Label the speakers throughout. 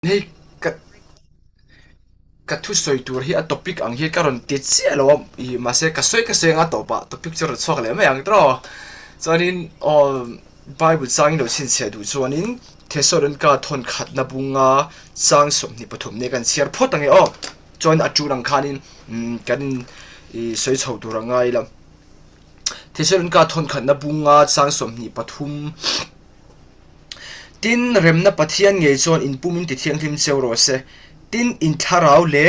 Speaker 1: Hey, ka thu soi tur hi a topic ang hi karon ti chi lo I ma se ka soi nga to pa topic chu chok le ma yang tro chuanin o bible sang lo chin che du chuanin thesoron ka thon khat na bunga sang som ni pathum ne kan chiar phot ange o chuan a chu rang khanin kan I soi chho tur angai lam thesoron ka thon khat na bunga sang som ni pathum tin remna pathian nge chuan in pumin ti thiang hlim cheu ro se tin in tharau le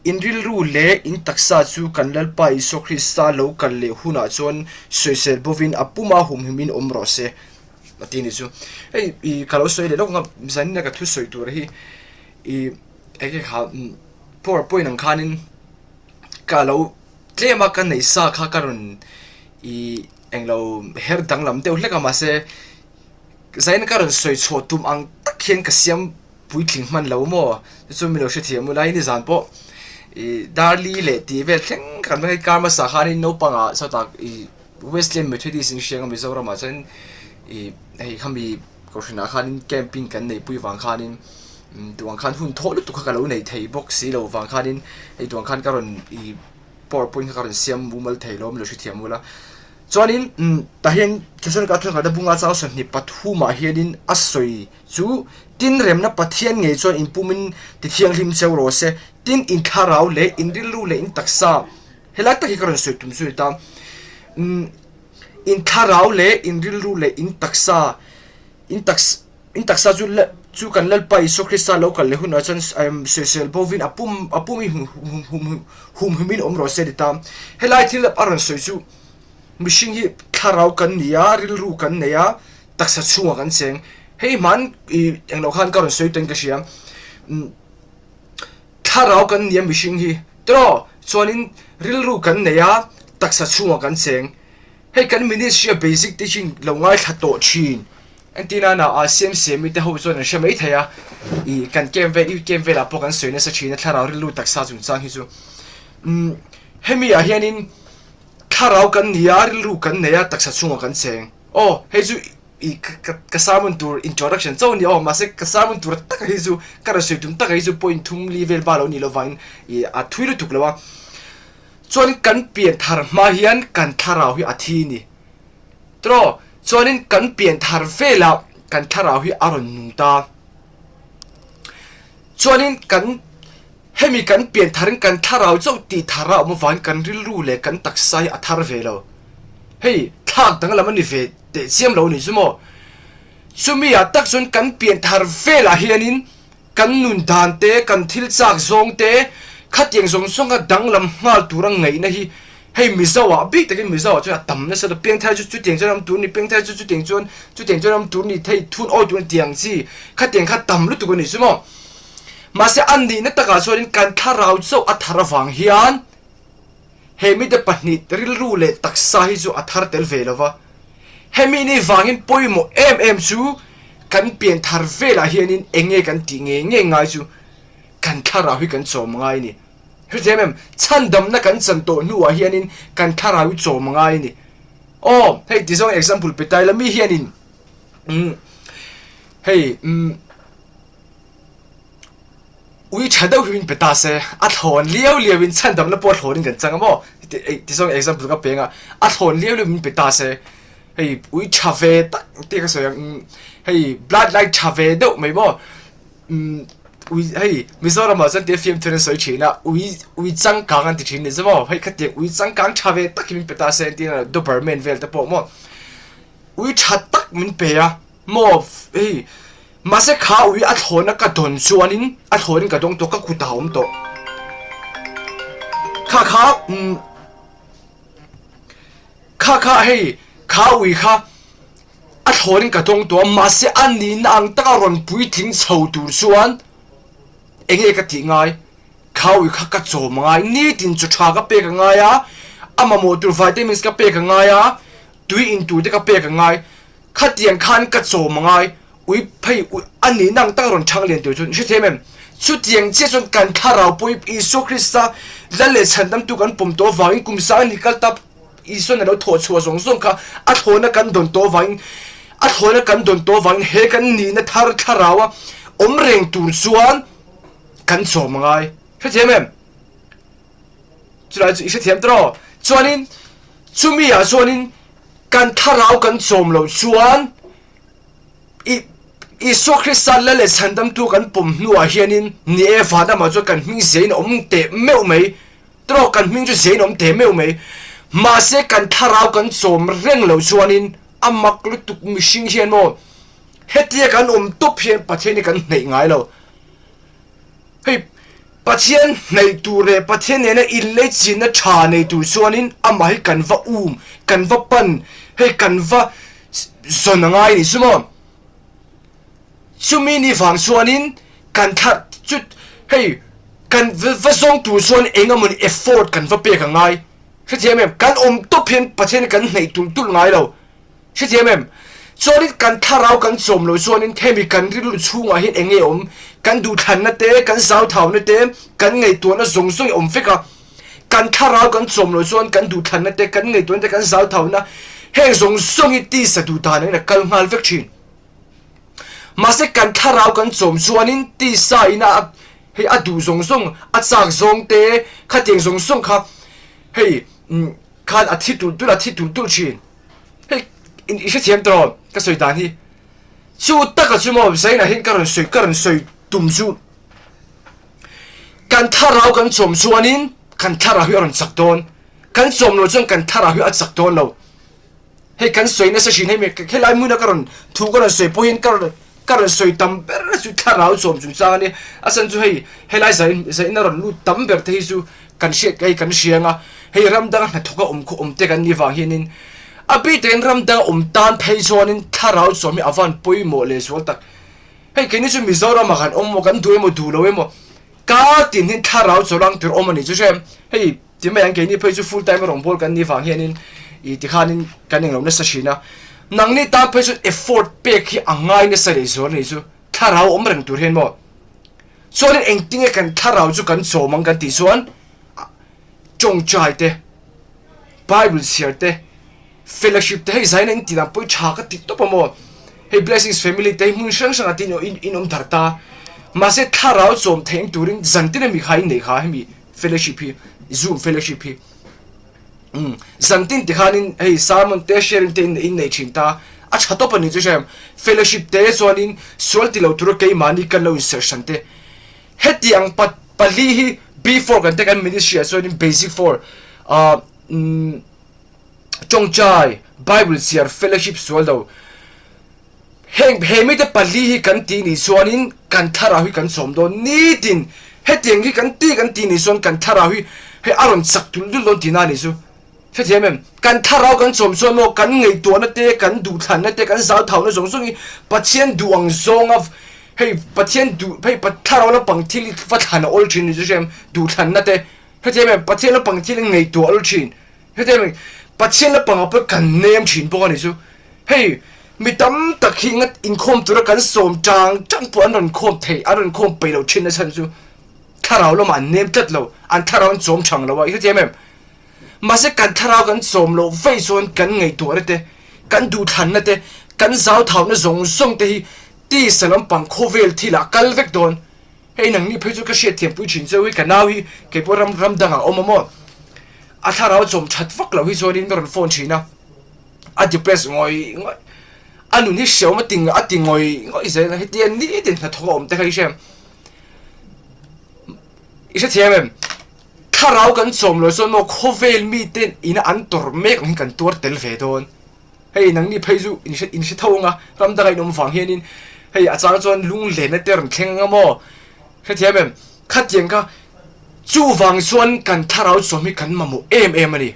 Speaker 1: in ril ru le in taksa chu kanlal pa iso krista lo kan le huna chuan soisel bovin apuma hum himin omro se atini chu ei I kalo soi le loknga zanina ka thu soi tur hi I eke kha powerpoint ang khanin kalo tlema kan nei sa kha karon I englo her danglam deuh hleka ma se zain karon soi chotum ang takhian ka siam puitling man lo mo chu mi lo she thiam mu lai ni zan po I darli le ti vel thleng kan mai karma sa khani no panga so tak I western methodist in sheng Mizoram ma chen I hei khami koshina khanin camping kan nei pui wang khanin tuang khan hun tholu tu kha lo nei thei box si lo wang khanin hei tuang khan karon I powerpoint karon siam mumal thei lom lo she thiam mu la chuanin tahian theson ka thon kada bunga chaw san ni pathuma hianin asoi chu tin remna pathian nge chuan impumin ti thiang hlim cheu ro se tin in tharau le in rilu le in taksa helak ta hi karon soi tum su ta in tharau le in rilu le in taksa in taksa chu kan lal pai so krista local le hun chan social bovin apumi hum humin omro se dita helai thil aron soi chu mishing hi tharau kan nia rilru kan neya taksa chunga kan cheng hei man I englo khan karon soi ten ka siam tharau kan nia mishing hi tro chuanin rilru kan neya taksa chunga kan cheng hei kan ministry basic teaching lo ngai thato thin antina na asem semi te ho chuan she mai thaya I kan kem ve la po kan soina sa thina tharau rilru taksa chung chang hi chu hemi a hianin tharau kan niaril ru kan neya taksa chunga kan cheng oh hei chu I kasamun tur introduction chaw ni oh mase kasamun tur tak hi chu kara soi tum tak hi chu point thum level ba lo ni lo vain I a thuilu tuk lawa chuan kan pian thar ma hian kan tharau hi athi ni tro chuanin kan pian thar vela kan tharau hi aron nungta chuanin kan hemi kan pian tharin kan tharau chaw ti thara mo van kan ril ru le kan taksai athar velo hei thak tang lam ni ve te siam lo ni sumo sumi a tak chun kan pian thar vela hianin kan nun dan te kan thil chak zong te khatiang zong songa danglam ngal turang ngai na hi hei mizawa bi takin mizawa chu tam na sa da pian thai chu tiang chanam tur ni piang thai chu tiang chanam tur ni thei thun oi tu tiang chi khatiang kha tam lu tu ko ni sumo mase andi na taka chuanin kan tharau chaw a thar awang hian hemi te pahnih ril ru le taksa hi chu a thar tel ve lova hemi ni wangin poimo chu kan pian thar vela hianin enge kan ti nge ngai chu kan tharau hi kan chom ngai ni hritemem chandam na kan chanto nuwa hianin kan tharau hi chom ngai ni oh hey this is example petai la mi hianin hey ui chadau hin petase a thon liao in chandam na po thon kan changamo ti song example ka penga a thon liao in petase hey ui chave tak te ka so yang hey blood like chave do mai mo ui hey Mizoram ma chan te film tren soi china ui chang kang an ti thin ni zamo hey khate ui chang kang chave tak min petase ti na doberman vel te po mo ui chat tak min pe ya mo hey mase kha ui a thona ka don chuanin a thonin ka dong to ka kuta hom to kha hei kha ui kha a thonin ka dong to mase ani nang ta ron pui thing chho tur chuan enge ka ti ngai kha ui kha ka chom ngai ni tin chu tha ka pe ka ngai ya ama mo tur vitamins ka pe ka ngai ya tui in tu te ka pe ka ngai khatiang khan ka chom ngai ui phei ani nang ta ron thang len tu chun shi themem chu tiang che chun kan tharau pui isu krista lale chandam tu kan pum to wangin kumsa ni kal tap isu na lo tho chua zong zong kha a thona kan don to wangin he kan ni na tharawa reng tur chuan kan chom ngai he thiam em chulai chu isa thiam tro chuanin chumi a chuanin kan tharau kan chom lo chuan Iso Christian le chandam tu kan pum nuwa hianin ni e fada ma chu kan hming zein om te meu mei tro kan hming chu zein om te meu mei ma se kan tharau kan chom reng lo chuanin amak lu tuk mishing hian mo hetia kan top hian patheni kan nei ngai lo hei pathian nei tu re pathian ne in le chin na tha nei tu chuanin amai kan va kan va pan hei kan va zon ngai ni sumo chumi ni wang chuanin kan that chut hei kan va zong tu chuan engamon effort kan va pe ka ngai thiam em kan top hian pathian kan nei tul ngai lo thiam em chuanin kan tharau kan chom lo chuanin themi kan ril chunga hin enge kan du than na te kan zau thau na te kan ngei tu na zong zong feka kan tharau kan chom lo chuan kan du than na te kan ngei tu na te kan zau thau na heng zong zong I ti sa du ta na kal ngal vek thin ma se kan tharau kan chom chuanin ti sa ina hei adu zong zong a chak zong te khateng zong zong kha hei khan a thi tul thin hei in isa thiam tro ka soi dan hi chu taka chu mo sai na hin karon soi tum chu kan tharau kan chom chuanin kan thara hi ron chak ton kan chom lo chung kan thara hi a chak ton lo hei kan soi na sa shin hei me khelai mu na karon thu karon soi po hin karon soi tam ber chu tharau chom chung chang ni asan chu hei helai sai na ron lu tam ber the chu kan she kai kan shianga hei ramdang na thoka khu te kan ni wa hinin abi ten ramdang tan phei chuanin tharau chomi awan poi mo le so tak hei keni chu Mizoram kan mo kan du mo du lo emo ka tin hin tharau cholang tur omani chu sem hei ti mai ang keni phei chu full time rong bol kan ni wa hianin I ti khanin kaning lo na sa shina nang ni ta phei chu effort pe khi angai na sa le zo ni chu tharau reng tur hen mo chuanin engting e kan tharau chu kan chomang kan ti chuan chong chai te Bible share te fellowship te hei zain eng tina poi chaka ti to mo hei blessings family te mun sang sang atin in dharta ma se tharau chom theng turin zantin mi khai nei kha mi fellowship hi zoom fellowship hi zantin ti khanin hei sermon te sharing te in nei chinta a chato pani chu sem fellowship te chuanin sol ti lo tur ke mani kan lo insertion te hetiang pali hi before kan te kan ministry so in basic for chong chai Bible share fellowship swallow hemi te pali hi kan ti ni chuanin kan thara hi kan som do ni tin hetiang hi kan ti ni chuan kan thara hi he aron sak tul dul don tina ni chu thiam kan tharau kan chom chuan mo kan ngei tu na te kan du than na te kan zau thau na zong zong pathian duang zong of hei pathian du hei patharau na pangthil fa than ol thin ni chu sem du than na te thiam pathian na pangthil ngei tu ol thin thiam pathian na pang pa kan nem thin po ni chu hei mi tam tak hi ngat in khom tu ra kan som chang po an ron khom thei an ron khom pe lo thin na chan chu tharau lo man nem tat lo an tharau chom chang lo wa thiam ma se kan tharau kan chom lo vei chuan kan ngei tu ra te kan du than na te kan zau thau na zong zong te hi ti salam pang khovel thila kal vek don hei nang ni phei chu ka she thiam pui chin cheu hi kanau hi ke po ram danga omamo a tharau chom that vak lo hi chuan in ron phone china a depress ngoi anun hi sheu ma ting a ting ngoi ze na hetian ni tin na thom te khai sem isa thiam tharau kan chom lo so no khovel mi ten ina an tor mek hin kan tur tel ve don hei nang ni phei ju in se thonga ram da kai nom fang hianin hei a chang chon lung le na ter thleng amo kha thiam kha tiang ka chu wang chuan kan tharau chomi kan mamu em ani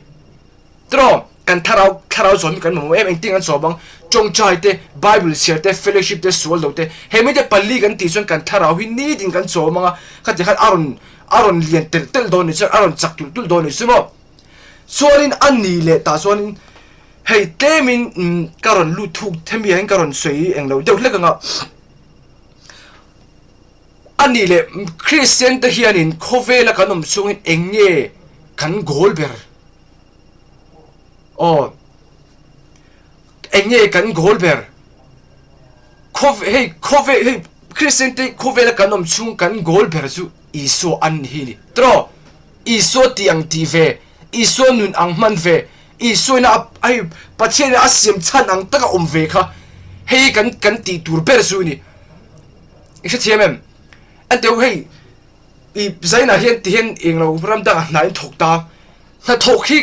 Speaker 1: tro kan tharau chomi kan mamu em ting an chobang chong chai te Bible share te fellowship te sol do te hemi te palli kan ti chuan kan tharau hi ni din kan chomanga kha ti khat aron lian tel don ni aron chak tul don ni sumo chuanin an ni le ta chuanin hei temin karon lu thuk themi hen karon soi englo deuh lekanga ani le Christian te hianin khovela kanom chungin enge kan golber enge kan golber hei Christian te khovel kan om chung kan goal berzu iso an hi ni tro iso tiang ti ve iso nun ang man ve iso na ai pathian asim chan ang taka ve kha hei kan ti tur berzu ni isha thiamem ante hei i zaina hian ti hian englo ram da na in thok ta na thok hi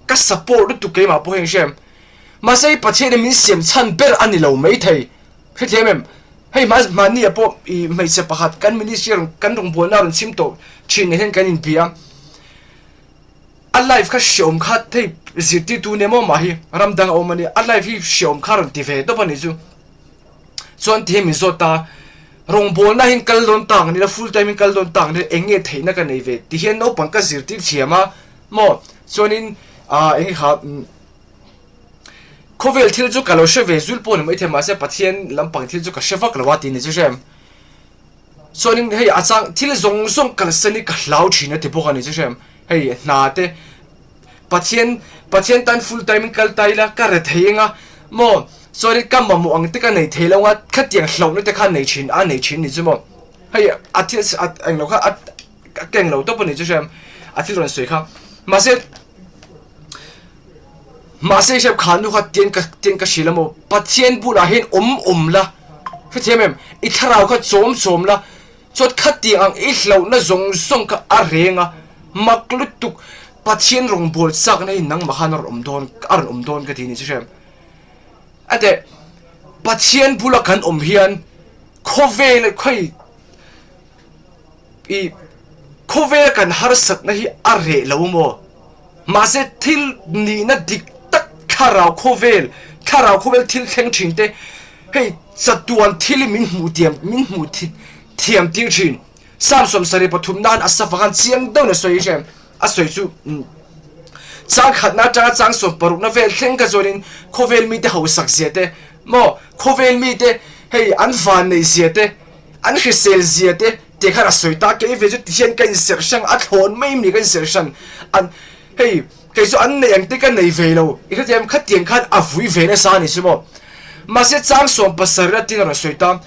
Speaker 1: ka support tu ke ma po heng shem ma sei pathian min sim chan ber ani lo mai thei he thiamem hei mani apo i mai se pahat kan minister kan rong bol na ron sim to chin hen kan in pia a life ka shom kha thei zirti tu nemo ma hi ramdang o mani a life hi shom kha ron ti ve to pani chu chon ti mi zota rong bol na hin kal don tang ni la full time kal don tang ni enge theina ka nei ve ti hen no pang ka zirti chiama mo chonin eng ha khovel thil chu kalo she ve zul pon mai thema se pathian lampang thil chu ka sheva kalwati ni chu shem sonin hei achang thil zong zong kal sani ka hlau thina te pokha ni chu shem hei na te pathian tan full time kal taila ka re theinga mo sorry kam mo ang te ka nei thelonga khatiang hlau ni te kha nei chin ni chu mo hei athil ang lo kha keng lo to pon ni chu shem athil ron soi kha ma se shep khanu kha tien ka shilamo pathian bula hin la he themem I tharau kha chom la chot khati ang I hlau na zong song ka arenga maklutuk pathian rong bol sak na nang mahanor don ka thini shem ate pathian bula kan hian khovel khoi I khovel kan har sak na hi are lo mo ma se thil ni na dik Karau khovel thil theng thin te hei chatuan thil min mu thiam ting thin samsom sari pathum nan asafakan chiang do na soi jem asoi chu chang khat na chang som paruk na vel thleng ka zorin khovel mi te ho sak ziate mo khovel mi te hei an van nei ziate an hrisel ziate te khara soi ta ke ve ju tian kan ser sang a thon mai mi kan ser san an hei cái số anh này anh tích cái này về đâu, cái gì em khát tiền khát à vui về nó sao này chứ mà, mà sẽ trang sòng bát sợi ra tiền rồi sợi tam,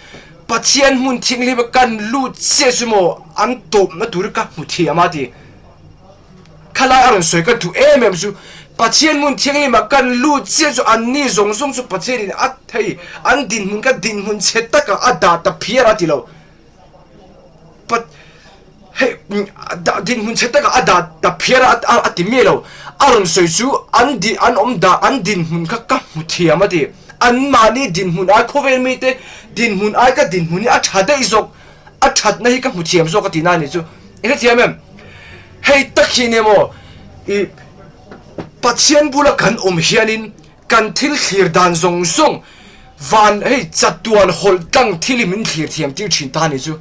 Speaker 1: bắt tiền muốn thiên lý bác can lút xe chứ mà, anh tôm nó đủ được một thiên mà đi, khai lại anh sợi cái thu em chứ, bắt tiền muốn thiên lý bác can lút xe chứ anh ní rong rong chứ bắt tiền anh thấy anh din muốn chết tất cả anh đã tập phía ra đi đâu, bắt hey din mun cheta ka ada ta phera ati melo aron soisu an din mun ka muthia ma di an mani din mun a khovel mi te din mun a ka din mun a thada izok a that nahi ka muthiam zo ka tina ni chu ene thiamem hey takhine mo I pathian bula kan hianin kan thil thlir dan zong song van hey chatuan hol tang thili min thlir thiam tir thin ta ni chu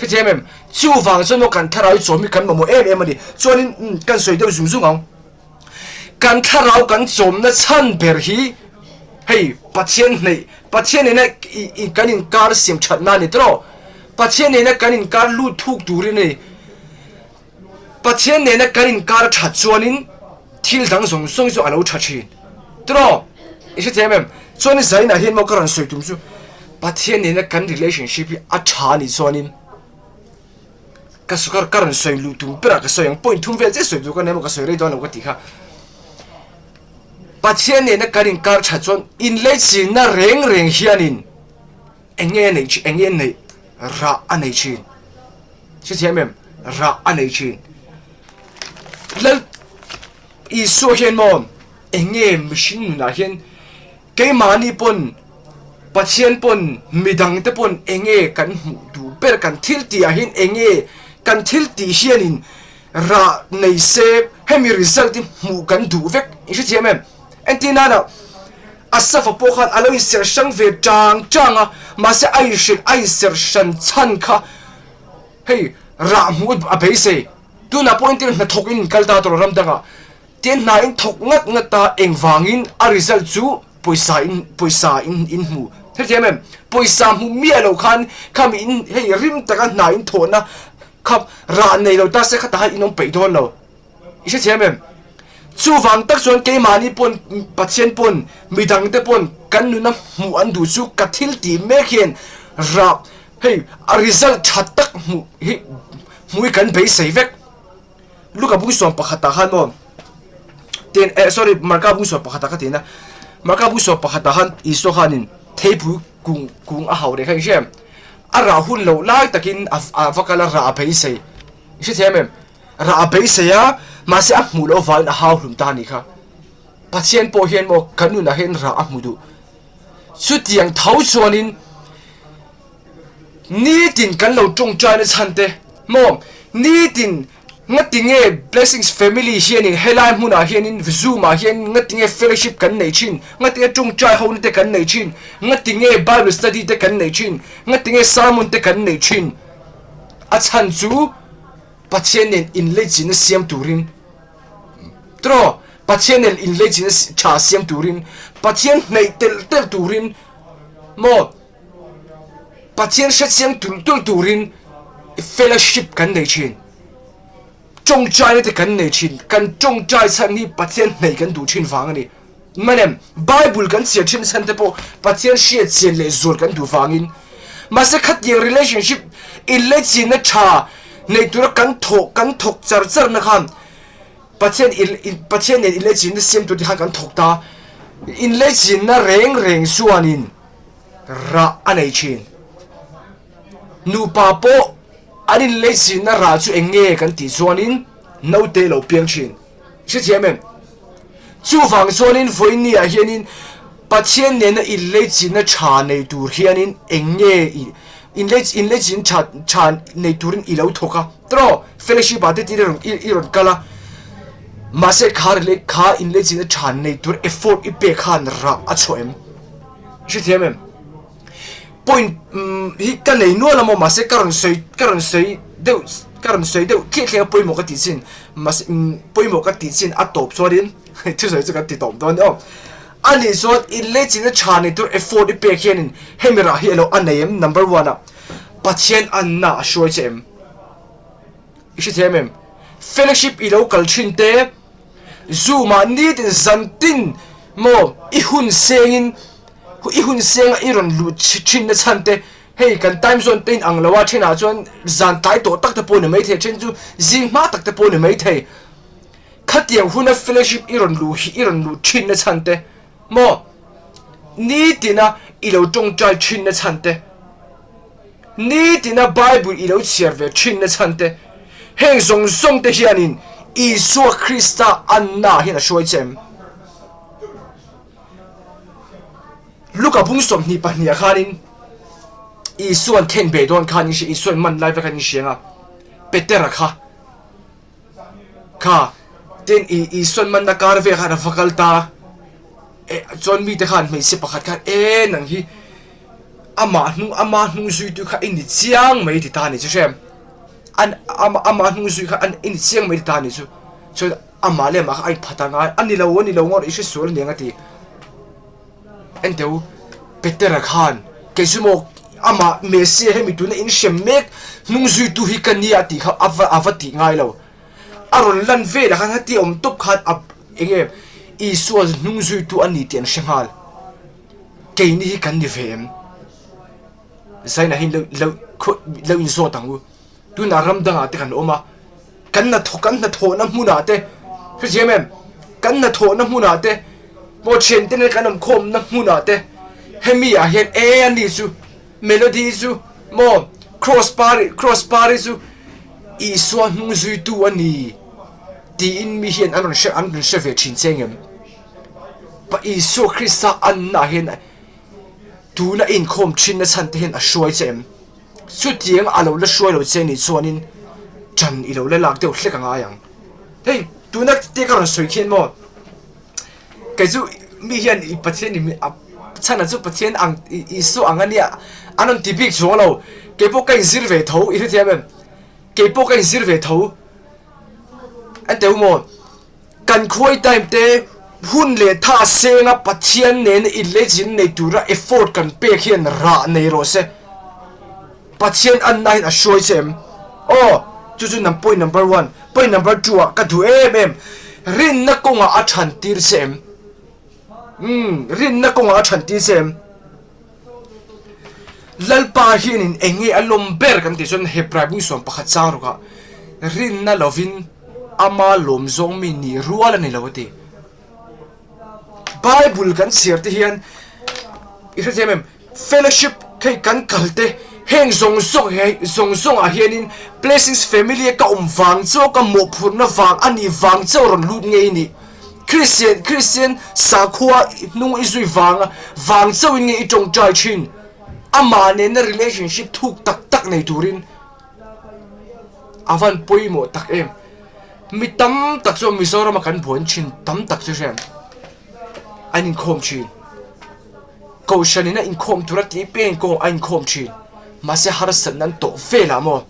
Speaker 1: cái gì em chiêu vàng cho nó cần thà rau chôm mi cần mà em đi cho nên cần sợi đâu dùng dùng không cần thà rau cần chôm nó chăn bể hi hey bắt chuyện này cần in car sim chặt na này đó bắt chuyện này cần in car lút thuốc đuổi này bắt chuyện này cần in car chặt cho nên thiel đằng song song cho anh chặt chi đó cái gì em cho nên sai na hiện mà cần sợi tụm chứ bắt chuyện này cần relationship à cha này cho nên cái số cái sợi lụt tụm bữa cái sợi yang point thum về cái sợi tụm cái này một cái sợi này đó là cái gì cả bắt chuyện này cái in car chặt cho in lấy chỉ na reng hianin anh nghe này ra anh ấy chi chứ thế em ra anh ấy chi lần isu hiền mòn anh nghe machine na hiền cái mani pon bắt chuyện pon midang te pon anh nghe kan du per kan thil ti hiền anh nghe kan thil ti hianin ra nei se hemi result mu kan du vek chứ thế em antina na asafa pokhan alo ser sang ve chang a ma se ai ser shan chan kha hey ra mu a beise tu na point na thokin kalta to ram danga ten na in thok ngat ta engwangin a result chu poisa in mu thế thế em poisa mu mi alo khan kam in hey rim taka na in thona khap ra nei lo ta se khata inom pe don lo ise thế em chu wang tak chuan ke mani pon pathian pon midang te pon kan nu na mu an du chu kathil ti me khian ra hey a result thattak mui kan be seivek luka bung som pakhata han mo ten sorry marka bung som pakhata ka tina marka bung som pakhata han iso hanin theipu kung a haure khan shem ara hun lo lai takin avakala ra be sei isi themem ra be sei ya ma se a mu lo van a haw hlum ta ni kha pathian po hian mo kanu na hen ra a mu du chu tiang thau chuanin ni tin kan lo tung chai na chante mo ni tin ngatinge blessings family hianin helai hmuna hianin zuma hian ngatinge fellowship kan nei chin ngatinge tung chai hon te kan nei chin ngatinge bible study te kan nei chin ngatinge sermon te kan nei chin a chan chu pathianen in legin siam turin tro pathianen in legin cha siam turin pathian nei tel turin mo pathian shet siam tul turin fellowship kan nei chin trong trai te kan nei chin kan trong trai chan ni pathian nei kan du chin wang ani manem bible kan sia chin san te po pathian shia chen le zor kan du wangin ma se khat ye relationship in le chin na tha nei tur kan thok char na khan pathian in le chin na sim tu han kan thok ta in le chin na reng suanin ra anei chin nu pa po anin le chin na ra chu enge kan ti chuanin no te lo piang chin si thiamem chu wang chuanin voini a hianin pathian ne na in le chin na tha nei tur hianin enge in le chin tha nei turin i lo thoka tro fellowship ate ti ron kala ma se khar le kha in le chin na tha nei tur effort i pe khan ra a choem si thiamem point hi kan nei no la mo ma se karon sei deu ki khle poi mo ka ti chin mas poi mo ka ti chin a top chorin tu sei chu ka ti tom don o ani so in le chin na chani tur effort i pe khianin hemira hi lo anem number 1 a pathian anna shoi chem isi themem fellowship i lo kal thin te zuma need in zantin mo i hun seng iron lu chin na chante hey kan time zone tin ang lawa thina chuan zan tai to tak te pon mai the chen chu jing ma tak te pon mai the khatiang huna fellowship iron lu chin na chante mo ni tina ilo tong chai chin na chante ni tina bible ilo serve chin na chante heng song te hianin isu krista anna hina shoi chem luka bung som ni pahnia khanin isuan ten be don khanin shi isuan man live khanin shenga petera kha ten isuan man na karve khana fakalta chon mi te khan mai se pakhat kha nang hi ama nu zui tu kha in chiang mai ti ta ni chu shem an ama nu zui kha an in chiang mai ti ta ni chu so ama le ma ai phatanga ani lo ngor isu sol nenga ti enteu petera khan kesumo ama messi hemi tuna in shemek nung zui tu hi kania ti kha avati ngai lo aron lan ve la khan hati om top khat ap enge isu nung zui tu ani tian shangal ke ni hi kan ni vem sai na hin lo in so tangu tu na ram danga te kan oma kan na tho na huna te phjemem kan na tho na huna te mo chen te ne kanam khom na huna te hemi a hen ani su melody su mo cross party su i so hung zui tu ani ti in mi hian an she ve chin chengem pa i so krista an na hen tu na in khom chin na chan te hen a shoi chem su tiang alo la shoi lo chen ni chuanin chan i lo la lak deuh hlek anga yang hey tu na te ka ron soi khen mo cái chú mi hiền i pathian ni chana chu pathian ang isu angania anon tipik cholo ke po kai zir ve tho i thiam ke po kai zir ve tho an te mo kan khoi time te hun le tha senga pathian nen i legin nei tura effort kan pe khian ra nei ro se pathian an nai a shoi chem oh chu point number 1 point number 2 ka thu em rin na konga a than tir sem rin na konga than ti sem lalpa hian in enge alom ber kan ti chon hebrai bung som pakhat chang ruka rin na lovin ama lom zong mi ni ruala ni lawati bible kan siarte hian ihrajemem fellowship kai kan kalte heng zong zong a hianin blessings family ka wang cho ka mo phurna wang ani wang cho ron lut ngei ni christian sakhuwa nung izui wang cho in ngei tong chai chin ama ne na relationship thuk tak nei turin avan poimo tak em mi tam tak so Mizoram kan bon chin tam tak so jem anin khom chin ko shanina in khom turat li pen ko ain khom chin mase har san nan to vela mo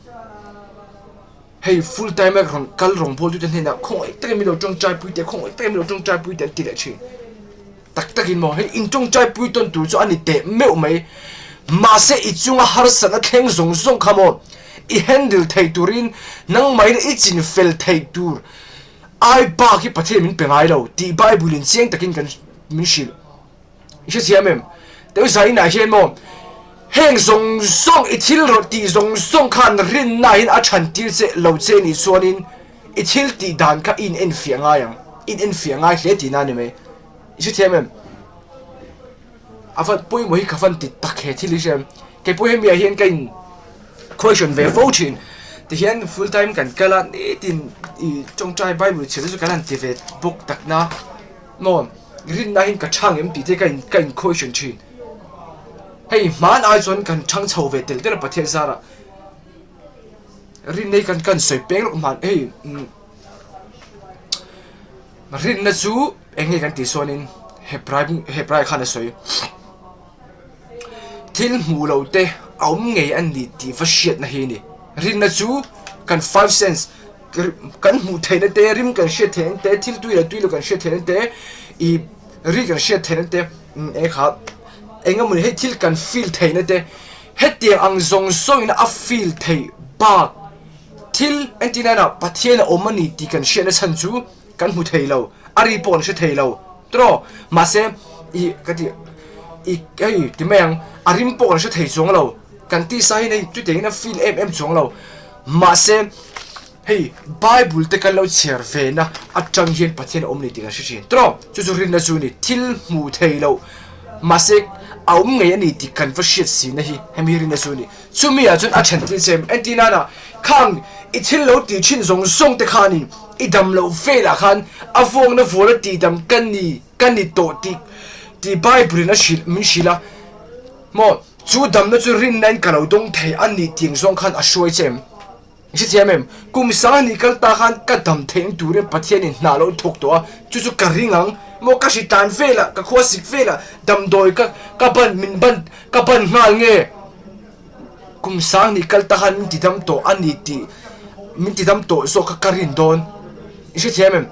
Speaker 1: hey full time ron kal rong bol tu den na khong ek tak mi lo tong chai pui te khong ek tak mi lo tong chai pui te ti le chin tak in mo hey in tong chai pui ton tu cho ani te meu mai mase ichunga har san a theng zong khamo I handle thei turin nang mai I chin fel thei tur ai ba ki pathe min pengai lo ti bible in chiang takin kan min shil ishe siamem te sai na hian mo heng zong ithil ro ti zong khan rin na hin a than tir che lo che ni chuanin ithil ti dan ka in fianga yang in fianga hle ti na ni me ishe siamem avat poi mo hi khafan ti takhe thili jem ke poi mi a hian kain question về vô trình thì hiện full time cần cái là tin trong trai bible chỉ là cái là ti về book đặc na no rin na hin cả trang em bị thế cái question trình hey man ai chọn cần trang chầu về tel tel bắt thiên ra là rin này cần soi beng lúc man hey rin na chú anh ấy cần ti so nên hebrai khăn soi thiên mù lâu te ông nghe anh đi thì phát hiện na hi ni rin na chú cần 5 cents cần mù thấy na te rim cần share thế te til tui lo cần share thế te I ri cần share thế te e kha engam mun he til cần feel thế na te hết tiếng ang zong so in a feel thế ba til antina na pathian omani ti cần share na chan chú cần mù thấy lo ari pon share thấy lo tro mà xem I cái gì cái thì mấy arim pon share thấy xuống lo kan ti sai nei tu te na feel em chong lo ma se hey bible te kan lo cher ve na atang hian pathian om ni ti ga shi tro chu rin na chu ni thil mu thei lo ma se aum nge ani ti kan fa shit si na hi hemi rin na chu ni chu mi a chun a chen ti sem antina na khang I thil lo ti chin zong song te khani I dam lo ve la khan a vong na vola ti dam kan ni to ti bible na shil min shila mo chú đâm nó chú rin nên cả đầu đông thấy anh đi tiếng song khan à xuôi xem, chỉ xem em, cùng sáng đi cái ta khan cái đâm thấy anh tụi em bắt hiện nên nào lâu thuộc đó, chú cái ring ang, mua cái gì tàn phê là, cái khoa xịt phê là, đâm đôi cái bên ngal nghe, cùng sáng đi cái ta khan mình đi đâm tổ anh đi mình đi đâm tổ so cái ring đòn, chỉ xem em,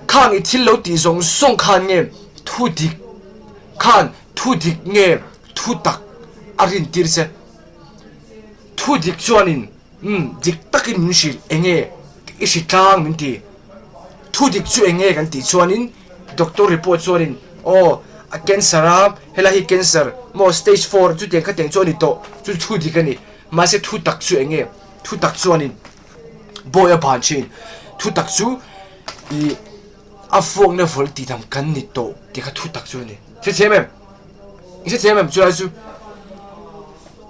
Speaker 1: khan ít thiên lâu đi song khan nghe, thu địch nghe thu tak arin tirse thu dik chuanin dik takin min shil enge isi tlang min ti thu dik chu enge kan ti chuanin doctor report chuanin a cancer hela hi cancer mo stage 4 chu teng kha teng chuani to chu thu dik ani ma se thu tak chu enge thu tak chuanin boya ban chin thu tak chu I a fong na vol ti dam kan ni to ti kha thu tak chu ni sẽ xem em chú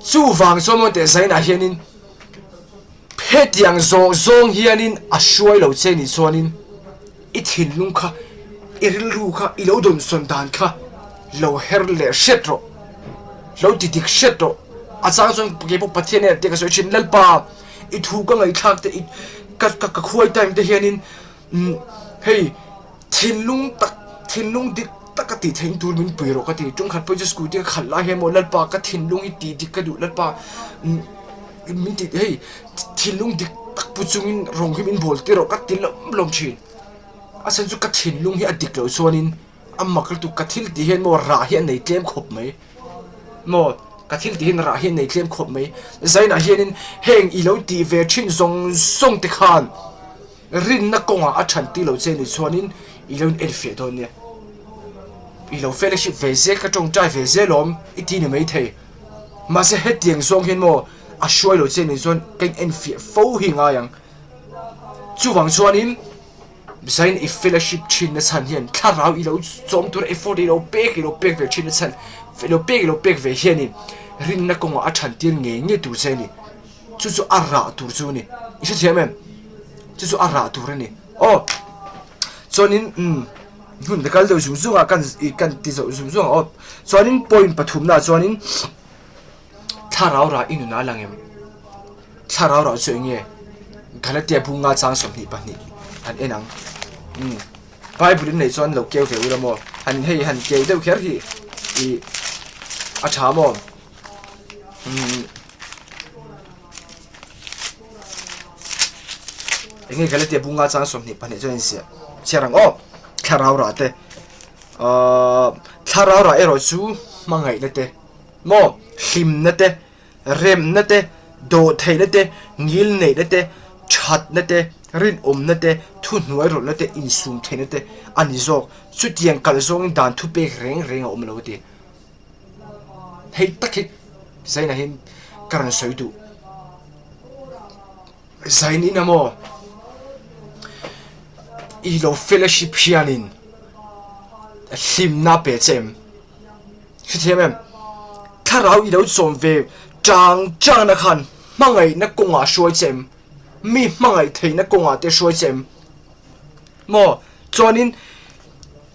Speaker 1: chú vàng số một để sai na hianin hết tiếng zong hianin a suai lo che ni chuanin ít hin lung kha iril ru kha I lo don son dan kha lo her le shetro lo ti dik shetro a chang chang ke po pathian te ka so chin lalpa I thu ka ngai thak te ka khuai time te hianin hey thin lung dik tất cả thèn tour mình bự rồi cái trong khát bây giờ scooty khát lại hem một lần ba cái thèn lung ít đi cái đủ lần ba mình thì hey thèn lung đi tất bút chung mình rong cái mình bol cái rồi cái thèn lông chín à sen chú cái thèn lung hi adik rồi xuân in mặc cái tụ cái thèn thì hen một rã hen này tlem khop mấy một cái thèn thì hen rã hen này tlem khop mấy zai na hen heng ilo ti về chin song te khan rin na konga a than ti lo chen ni xuân in ilo el fe don ne I lo fellowship về cái trong trai về lom ít tin mấy thầy mà sẽ hết tiếng song hiền mò à xuôi lộ trên này xuân kênh en phía phâu hình ai yang chú vàng xuân in zain i fellowship chin na chan hian tharau i lo chom tur effort i lo pek ve chin na chan lo pek ve hian ni rin na konga a than tir nge tur che ni chu ara tur chu ni i se thiam em chu ara tur ni o chonin hun de kal do zum zum a kan ti zo zum zum o chonin point pathum na chonin tharau ra inu na langem tharau ra chu nge galatia bunga chang som ni pa ni an enang Bible này cho anh lục kêu kiểu là mò hành hay hành kêu đâu khác thì à chả mò nghe cái là tiệp bunga trang sôm nịp này cho anh xem rằng ô thà rau ra thế thà rau ra rồi chú mang ngày thế mò him thế rem thế đồ thầy thế nghil này thế chặt thế rin thế thu nuôi rồi thế in sum thế thế anh zo chút tiền cả zo đàn thu bê reng lâu thế hay tắc hết zai na hin karan soi du zai ni na mo i lo fellowship hianin hlim na pe chem khi thiam em tharau i lo chom ve chang na khan mangai na konga shoi chem mi mangai thei na konga te shoi chem mo chonin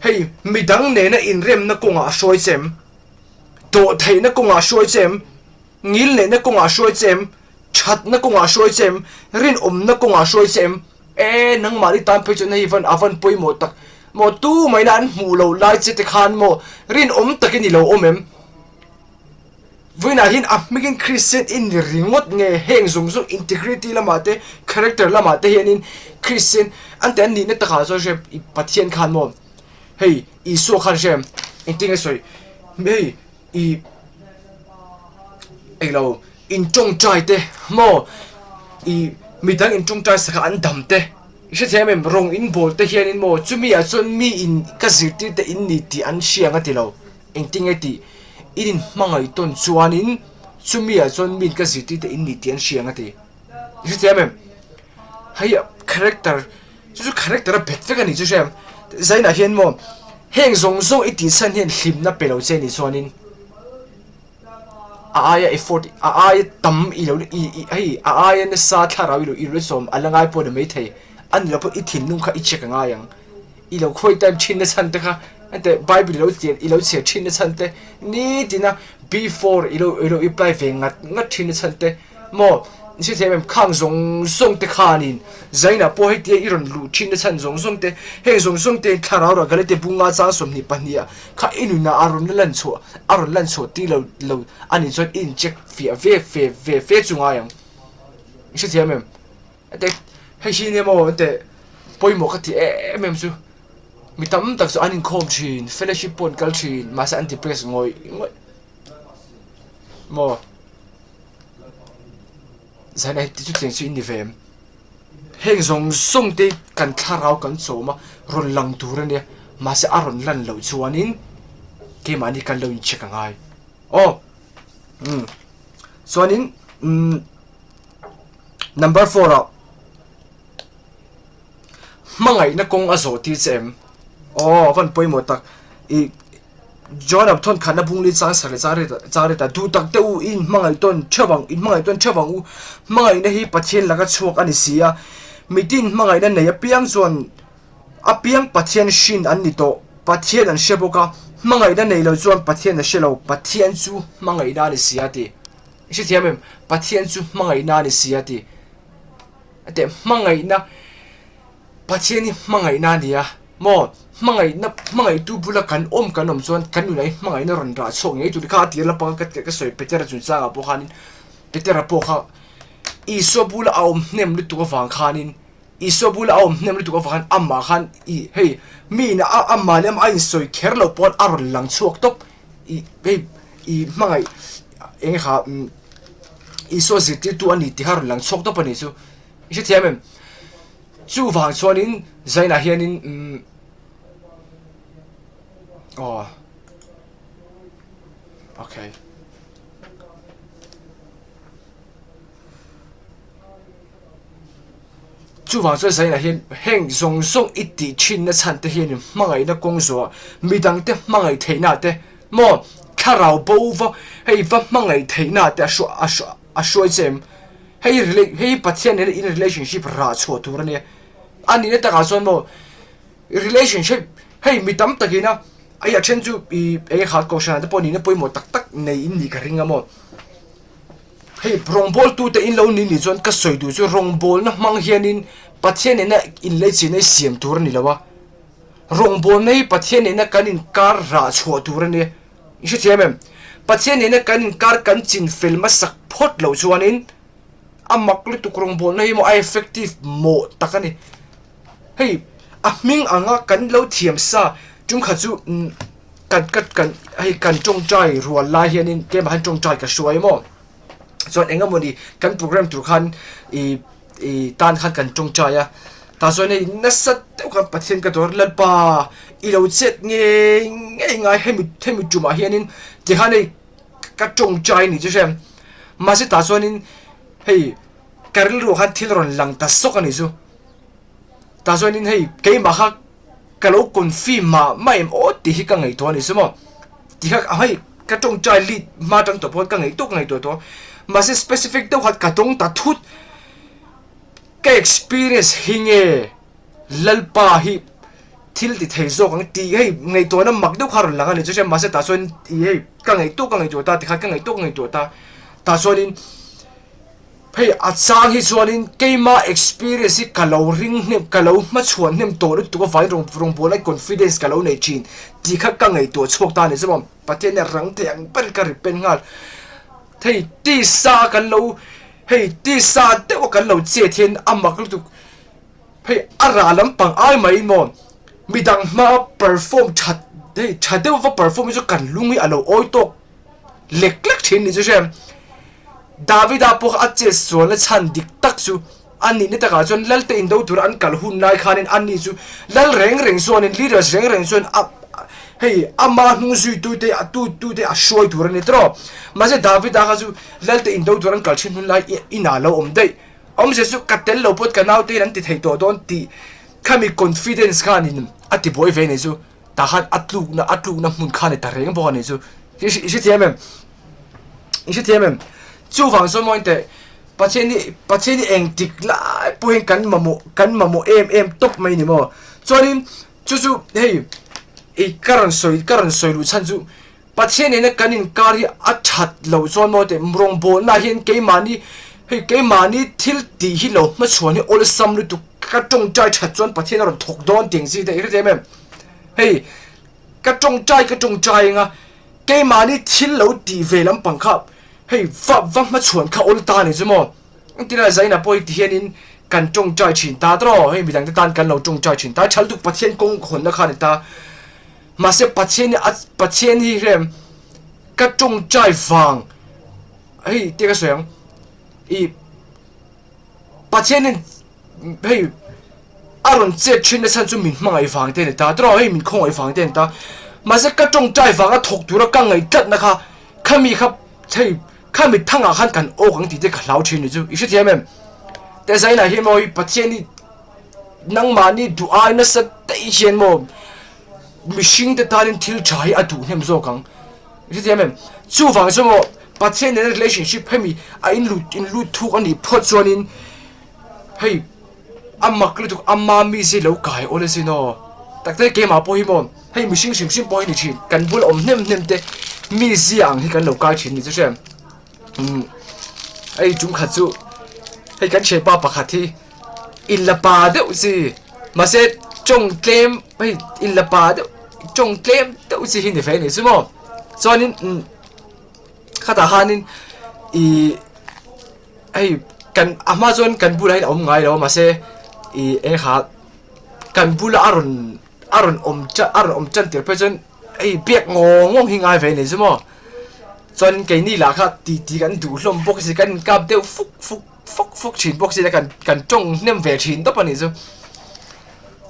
Speaker 1: hey mi dang ne na in rem na konga shoi chem do thei na konga shoi chem ngil ne na konga shoi chem chat na konga shoi chem rin na konga shoi chem nang mari tam pe chon nei van avan poi mo tak mo tu mai nan mu lo lai che te khan mo rin takin ni lo em vina hin mikin christian in ringot nge heng zum zum integrity lamate character lamate hianin christian anten ni na ta kha so je pathian khan mo hey I so khan shem inting soi mei ai lo in trong trai te mo mi dang in chung trai saka an dam te se them rong in bol te hian in mo chumi a chon mi in ka zirti te in ni ti an sianga ti lo engting eti in mangai ton chuan in chumi a chon mi ka zirti te in ni ti an sianga ti se them hay character chu character a bet veka ni chu sem zaina hian mo heng zong iti san hian hlim na pelo che ni chuan in aya effort aya tam ilo ai aya na sa tharau ilo iresom alangai po de mai thei an lo po ithin nung kha ichek nga yang ilo khoi time chin na san te kha ante bible lo tian ilo che chin na san te ni tina before ilo apply ve ngat chin na san te mo ni se them khang zong te khanin zaina po he ti iron lu chin na san zong te he zong te tharau ra gale te bunga cha som ni pania kha inu na aron lan cho ti lo ani chon in check fi ve chunga yang se them ate he shi ne mo te poi mo ka ti chu mi tam tak so anin khom chin fellowship pon kal chin ma sa anti press ngoi mo zaina ti chu teng chu in ni vem heng zong te kan tharau kan choma ron lang tur ania ma se aron lan lo chuanin ke mani kan lo in check ngai chuanin number 4 mangai na kong azo ti chem van poi mo tak I John up ton khana bungli chang sare ta du tak te u in mangai ton chawang u mangai na hi pathian laga chuak ani sia mitin mangai na nei apiang chuan apiang pathian shin an ni to pathian an sheboka mangai na nei lo chuan pathian na shelo pathian chu mangai na ni sia ti isi thiamem pathian chu mangai na ni sia ti ate mangai na pathian ni mangai na dia mo mangai tu bula kan om chuan kan nu nei mangai na ron ra chong ei tu kha ti la pa ka soi petera chu cha po khanin petera po kha I so bula om nem lu tu wang khanin I so bula om nem lu tu wang amma khan hey mi na amma lem ai soi kherlo pon aron lang chuak tok I mangai eng kha I so ziti tu ani ti har lang chok to pani chu isi thiamem chu wang chuanin zaina hianin okay chu wang chuan sai na hian heng zong zong iti chin na chan te hian mangai na kong zo midang te mangai theina te mo tharau bo va hei va mangai theina te a shoi chem hei pathian ne in relationship ra chho tur ne ani ne ta ga chuan mo relationship hei mitam takina ai a chen chu e khat ko shan te poni ne poimo tak tak nei in ni ka ringa mo hei rong bol tu te in lo ni ni chuan ka soi du chu rong bol na mang hianin pathian ne in le chi nei siam tur ni lawa rong bol nei pathian ne kanin kar ra chho tur ne ishi thiamem pathian ne kanin kar kan chin fel ma sak phot lo chuanin amak le tu rong bol nei mo ai effective mo takani hei a ming anga kan lo thiam sa chung kha chu kan hei kan chong chai rual la hianin ke ma han chong chai ka shuai mo so enga moni kan program tur khan i tan khan kan chong chaya ta so nei nasat kan pathian ka dor lal pa i lo chet nge ngai hemi chuma hianin ti hanei ka chong chai ni chu sem ma se ta so nin hei karil ro khan thil ron lang ta sok ani chu ta so nin hei ke ma kha ka lo confirm ma em o ti hi ka ngai to ni sumo ti kha hei ka chong chai li ma tang to pon ka ngai to mà sẽ specific đâu hạt cả trong ta thút cái experience hinge lalpa hi thil ti thei zo kang ti hei ngai to na mak deuh khar langa ni chu mà sẽ ta chuan ti hei ka ngai to ta ti kha ka ngai to ta chuanin hei a chang hi chuanin keima experience ka lo ring hnem ka lo ma chuan hnem to lu tu ka vai rong bo lai confidence ka lo nei chin ti kha ka ngai to chok ta ni chu pathian ne rang te ang par ka ri pen ngal thei ti sa kan lo hei ti sa te o kan lo che thiên amak lu tu hei ara lam pang ai mai mo midang ma perform chat hei chadeu va perform chu kan lungi alo oi to lek thin ni chu sem david apo a che so la chan dik tak chu ani ne ta ga chon lal te in do tur an kal hun nai khanin ani chu lal reng so nin leaders reng so hei ama hnung zui tu te a shoi tur ni tro ma se david a chu lal te in do tur an kal chin hun lai ina lo om dei om se su katel lo pot kanau te an ti thei to don ti khami confidence khanin ati boy ve ne chu ta hat atluk na mun khane ta reng bo ne chu isi thiamem chu wang so moin te pacheni eng tik la puhen kan mamo em top mai ni mo chonin chu hei e karan soi lu chan chu pacheni ne kanin kari a that lo chon mo te mrong bol na hian ke mani thil ti hi lo ma chhuani ol sam lu tu ka tong chai that chon pacheni ron thok don ting si te ire mem hei ka tong chai nga ke mani thil lo ti ve lam pang kha hei va ma chuan kha ol ta ni chu mo tira zaina poi ti hianin kan tong chai chin ta tro hei midang te tan kan lo tong chai chin ta chal tu pathian kong khon na kha ni ta mà sẽ pathian hi rem ka tong chai wang hei te ka soyang i pathian hei aron che chin na san chu min mangai wang te ni ta tro hei min khong ai wang te ta mà sẽ ka tong chai wang a thok tura ka ngai tat na kha khami kha thei khami thanga khan kan o kang ti te ka lau chin ni chu isi thiamem te zaina hi moi pathian ni nang mani du ai na sa te hian mo mishing te tarin thil chai atu hem zo kang ri thiamem chu wang so mo pathian ne relationship hemi a in lut thu ani phot chuanin hei amak lu tu amma mi si lo kai ole si no takte ke ma po hi mo hei mishing sim po ni chin kan bul om nem te mi siang hi kan lo kai chin ni chu sem ai chung kha chu hei kan che pa pakhat thi in la pa de si ma se chong claim hei in la pa de chong claim de si hin de fe ni su mo chuanin khata hanin i ai kan amazon kan bulai om ngai lo ma se i e kha kan bula aron om chan tir pe chen ai biak ngong hi ngai ve ni su mo chon ke ni la kha ti kan du hlom box si kan kap deu fuk chin box si kan chong nem ve chin to pa ni su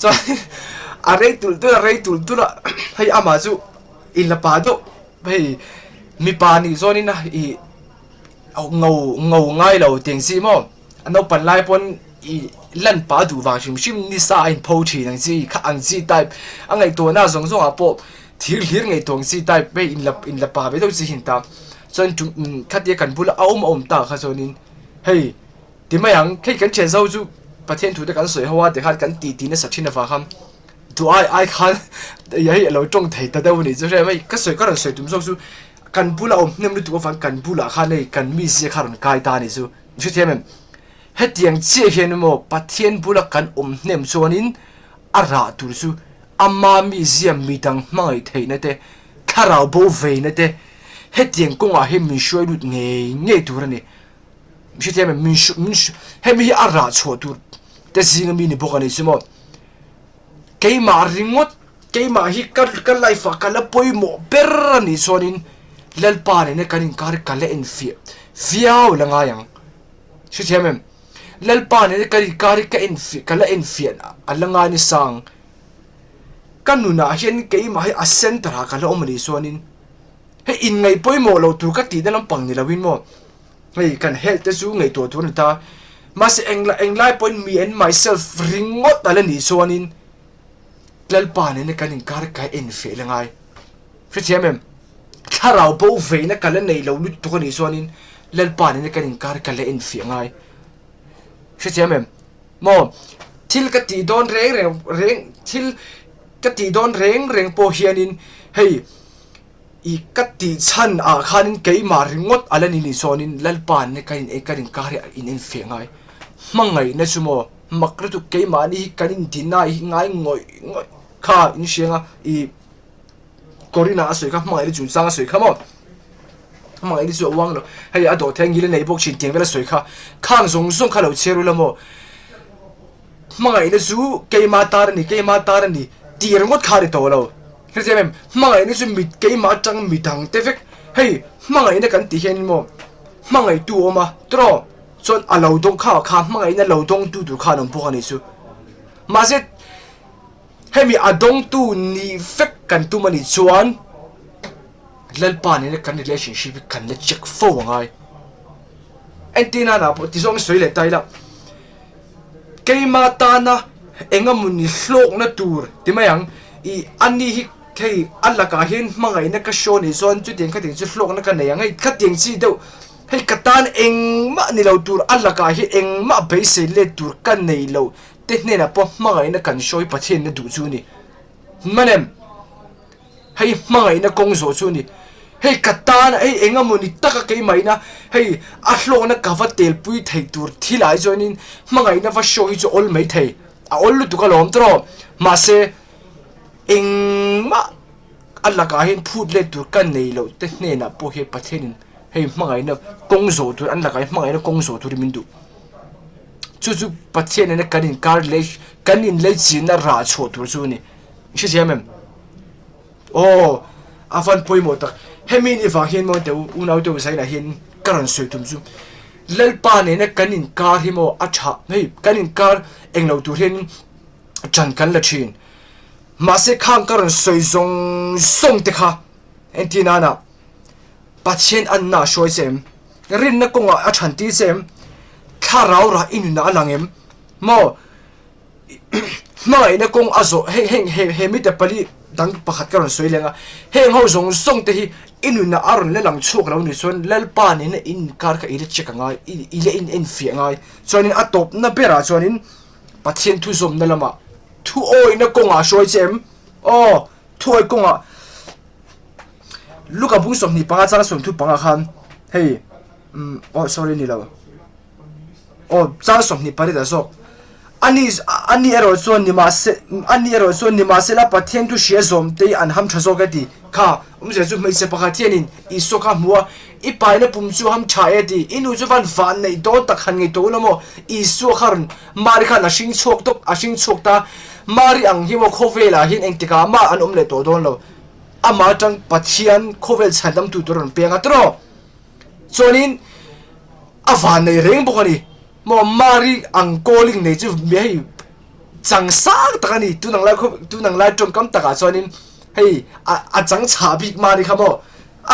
Speaker 1: cho a rei tul la hei ama chu in la pa do hei mi pa ni zo ni na i ngầu ngai lo ting si mo ano pan lai pon lan pa du wang shim ni sa in po thi nang chi kha ang chi type angai to na zong zong apo thir hlir ngai tong chi type be in la pa be do chi hin ta chon tu khatia kan bula om ta kha chonin hei ti mayang khei kan chen zo chu pathian thu de kan soi hawa de khat kan ti na sathina fa kham tu ai khan yai lo tong thei ta do ni chu re mai ka soi ka ran soi tum zo chu kan bula nem lu tu fa kan bula kha nei kan mi se kharon kai ta ni chu chu thiam hết tiếng chia hiền mò bắt thiên bù là căn nem chuanin ara tur su amma museum mi tang mai thei na te kharau bo ve na te hết tiếng công à hem mi shoi lut nge tur ni mi thiam min hem hi ara cho tur te zinga mi ni bokani su mo ke ma ringot ke ma hi ka life ka la poi mo ber ni chuanin lal pa ne kanin kar ka le en fiao la nga yang shi thiam lalpa ne kari ka infi kala infian alanga ni sang kanuna hian ke ma hi asen tra kala omani sonin he in ngai poi mo lo tu ka ti da lampang ni lawin mo hei kan health te su ngai to tu ta mas englai point me and myself ringot ala ni sonin lalpa ne kanin kari ka infi langai fitiamem kharau bo ve na kala nei lo lu tu ka ni sonin lalpa ne kanin kari kala infi ngaiใช่ไหมมอทิลกติดอนเร่งทิลกติดอนเร่งโปเฮียนินเฮ้ยอีกติชันอาคานินเกยมาริงดอะไรนี่โซนินลัลปานเนี่ยกันการ์อินเฟียงไงมังไงนะสุโมมักระตุกเกยมานี่กันดินายง่ายง่อยข้าอินเชียงอ่ะอีกอริน่าสวยครับมังไงจุนซังสวยครับมอมังไอ้ที่สวยว่างเลยให้อาโดแทงยี่เลยในพวกชิ้นเตียงไปแล้วสวยค่ะข้างส่งข้าเราเชื่อรู้แล้วมั้งมังไอ้นี่สู้เกยมาตาร์นี่ตีเรื่องวัดขาดตัวเราเข้าใจไหมมังไอ้นี่สู้มิดเกยมาจังมิดทางเทฟิกเฮ้ยมังไอ้นี่กันตีเห็นมั้งมังไอ้ตัวมาตรอส่วนอาเหล่าดงข้าวมังไอ้นี่เหล่าดงตัวข้าน้องพวกนี้สู้มาเสร็จให้มีอาดงตัวนี่ฟิกกันตัวมันนี่ชวนlalpa ne kan relationship kan le check fo ngai entina na po ti song soi le tai la keima ta na enga mun ni hlok na tur ti mayang I ani hi kei alla ka hin mangai na ka show ni zon chu ting ka ting chu hlok na ka nei ngai ka ting chi do hei katan eng ma ni lo tur alla ka hi eng ma be se le tur kan nei lo te ne na po mangai na kan show pathin na du chu ni manem hei mangai na kong zo chu ni hei katana hei enga moni taka kei mai na hei a hlok na ka va tel pui thei tur thilai joinin mangai na va show hi chu ol mai thei a ol lu tu ka lom tro ma se eng ma alla ka hin phut le tur kan nei lo te hne na po he pathin hei mangai na kong zo tur an la ka mangai na kong zo tur min du chu pathin na kanin kar le kanin le chin na ra chho tur chu ni shi siamem oh afan poi mo tak hemin ifa hin mo te unau te sai na hin karan soi tum chu lalpa ne na kanin kar hi mo acha hei kanin kar englo tur hin chan kan la thin ma se khang karan soi song te kha entina na patchen an na shoi sem rin na konga achan ti sem kharau ra in na langem mo mai na kong azo he mi te pali dang pakhat karon soi lenga heng ho song te hi inu na aron le lang chuk lo ni son lalpa ni na in kar ka ile cheka ngai ile in fi ngai chonin atop na bera chonin pathian thu zom na lama thu oi na konga shoi chem o thu oi konga luka bung som ni panga chang som thu panga khan hey oh sorry ni lo oh chang som ni pare da so ani ero so ni ma se la pathian tu shia zom te an ham thazo ga di kha se chu mai se pakhathian in I so kha muwa I pai na pum chu ham cha e di inu chu van fan nei do tak han ngai to lo mo I so kharn mari kha na sing chok ta mari ang hi mo khovela hin engtika ma an le to don lo ama tang pathian khovel chandam tu toron penga tro chonin avan nei reng bokani mo mari ang calling nei chu mei chang sang takani tu nang lai tong kam taka chonin hei a chang cha big mari khamo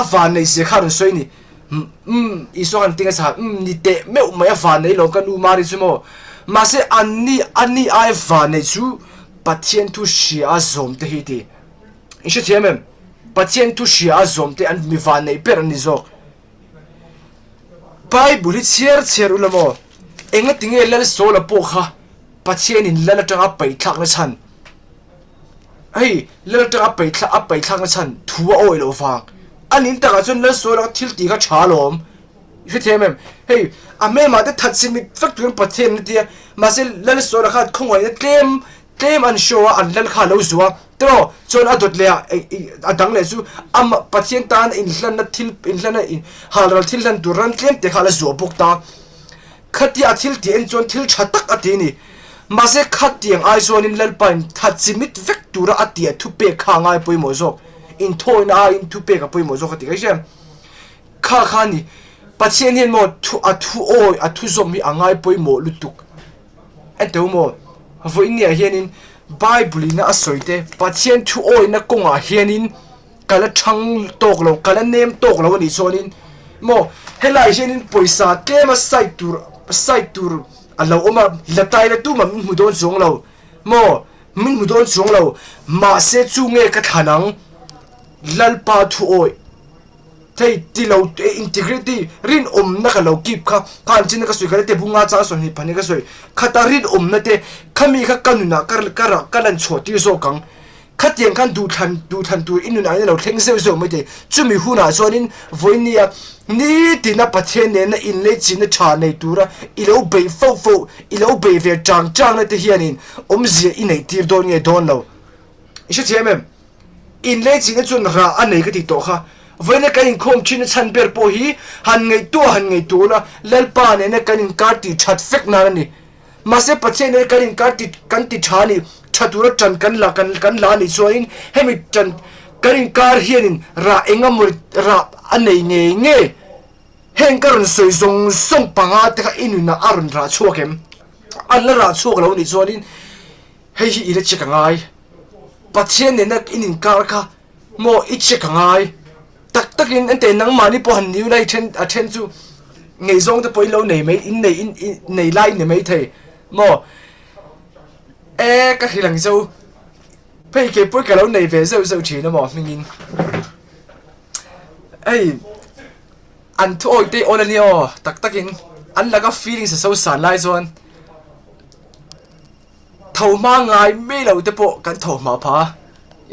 Speaker 1: avan nei se kharun soi ni iso kan tinga sa ni te me mai van nei lo kan u mari chu mo ma se ani ai van nei chu pathian thu shia zom te hi ti ishe thiamem pathian thu shia zom te an mi van nei per ni zo Bible cher ulamo enga tinge lal so la po kha pathian in lal tanga pai thak na chan ai lal tanga pai thak na chan thuwa oi lo wang anin taka chun lal so la thil ti ka thalom ishe thiamem hey ame ma te that simit factor pathian ni tia ma se lal so la khat khongoi na claim an show an lal kha lo zuwa tro chon adot le adang le chu am pathian tan in hlan na thil in hlan na in halral thil hlan duran claim te khala zo bok ta khati a thil ti en chon thil thatak ati ni ma se khatiang ai zon in lal pain that simit vectura atia thu pe kha ngai poi mo zo in thoina in thu pe ka poi mo zo khati ka shem kha ni pathian hen mo thu oi a thu zo mi angai poi mo lutuk ente mo voinia hianin Bible na asoite pathian thu oi na konga hianin kala thang tok lo kala nem tok lo ni chonin mo helai hianin poisa tlema side tur alo oma latai la tu ma mu don chong lo mo min mu don chong lo ma se chu nge ka thanang lalpa thu oi thei ti lo integrity rin na ka lo kip kha kan chin ka sui ka te bunga cha so ni phani ka soi khata rin na te khami kha kanuna kalan choti zo kang khatiang kan du than tu inuna ai lo thleng se zo mai te chumi huna zonin voinia ni tina pathen ne na in le chin na tha nei tura ilo be fo ilo be ve chang na te hianin zia inei tir don nge don lo ishe thiamem in le chin na chun ra anei ka ti to kha voina kanin khom chin chan ber po hi han ngei tu na lalpa ne na kanin karti that fek na ni mase pache ne kanin karti kan ti thani thatura chan kan la ni soin hemi chan kanin kar hianin ra engamur ra anei nge heng karon soi song panga te ka inuna arun ra chuakem alla ra chuak lo ni soin hei hi ile chekangai pache ne na inin kar kha mo ichekangai takin ante nang mani po han new lai chen chu ngei zong te poi lo nei mai in nei lai nei mai thei mo ka hilang zo pei ke poi ka lo nei ve zo chi na mo mingin ai an thu oi te on ani o takin an laga feelings so san lai zon thau ma ngai me lo te po kan thau ma pha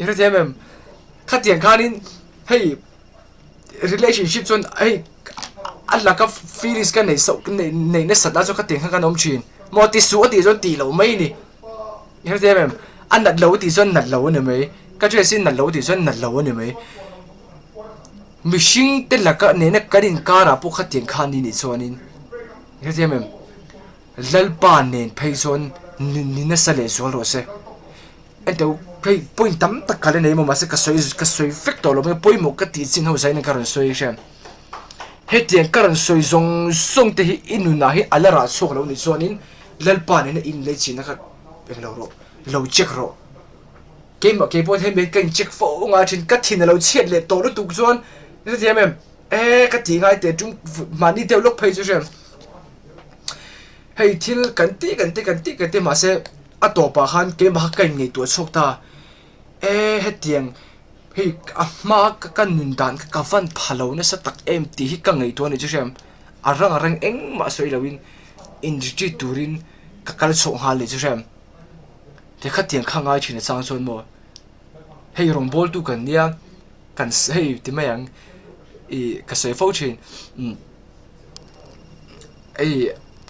Speaker 1: ira te mem khatiang khanin hey relationship chon ai alla ka feelings ka nei so nei na sada cho ka teng ka nom chin mo ti su ti chon ti lo mai ni her te mem an nat lo ti chon nat lo ne mai ka che sin nat lo ti chon nat lo ne mai mishing te la ka ne na karin kara pu kha teng khan ni chonin her te mem lalpa nen phei chon ni na sale zo ro se ento pei point tam tak kale nei mo ma se ka soi factor lo me poi mo ka ti chin ho sai na karon soi shem he tian karon soi song te hi inuna hi alara chok lo ni chonin lalpa ne na in le chin na ka pe lo check ro ke ma ke point hem ben kan check fo nga thin ka thin lo chet le to lo tu chon ni te mem ka ti ngai te tum mani te lok phei chu shem hei thil kan ti ma se atopa khan ke ma kan ngei tu chok ta hetiang hei ma ka nun dan ka van phalo na sa tak em ti hi ka ngei tu ni chu shem arang eng ma soi lawin industry turin ka kal chok ha le chu shem te khatiang khangai thina chang chon mo hei rong bol tu kan nia kan hei ti mayang ka sei fo chin